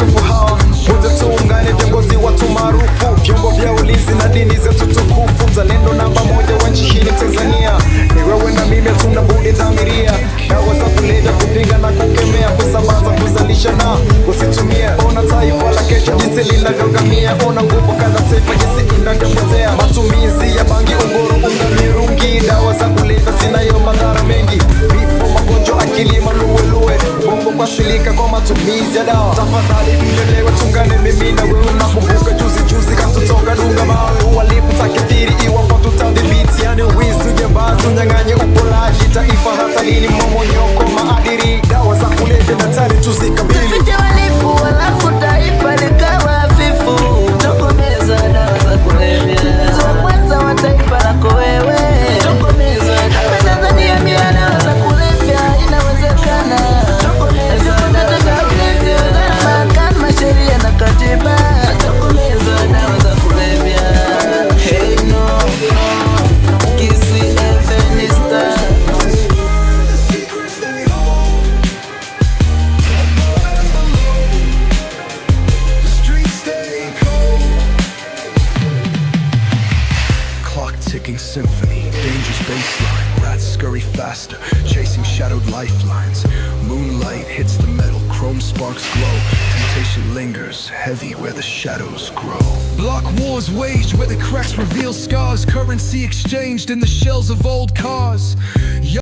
maarufu hawa wote tuungane, viongozi watu maarufu, vyombo vya ulinzi na dini zetu tukufu. Mzalendo namba moja wa nchi hii ni Tanzania, ni wewe na mimi, hatuna budi dhamiria. Dawa za kulevya kupinga na kukemea, kusambaza, kuzalisha na kusitumia. Ona taifa la kesho jinsi linavyogamia, ona nguvu kadha taifa jinsi inavyopotea. Matumizi ya bangi, ungoro, unga, mirungi, dawa za kulevya zinayo madhara mengi, vifo, magonjwa, akili maluweluwe, bongo kwasilika kwa matumizi ya dawa. Tafadhali mlelewe, tungane mimi na wewe. Nakumbuka juzi katutoka dunga mawe, uhalifu takithiri iwapo tutadhibiti, yani wizi, ujambazi, unyang'anyi, upolaji, taifa hatarini, mmomonyoko, maadili, dawa za kulevya na hatari tuzikabili. Tufiche walifu walafu taifa likawa hafifu, tokomeza dawa za kulevya, wa kwanza wa taifa lako wewe, tokomeza dawa za Tanzania, bila dawa za kulevya inawezekana, tokomeza dawa za kulevya, mahakama, sheria na katiba, tokomeza dawa za kulevya. Hey no, Kisi Afghanistan. Ticking symphony, dangerous baseline, rats scurry faster, chasing shadowed lifelines. Moonlight hits the metal, chrome sparks glow. Temptation lingers, heavy where the shadows grow. Block wars waged where the cracks reveal scars. Currency exchanged in the shells of old cars.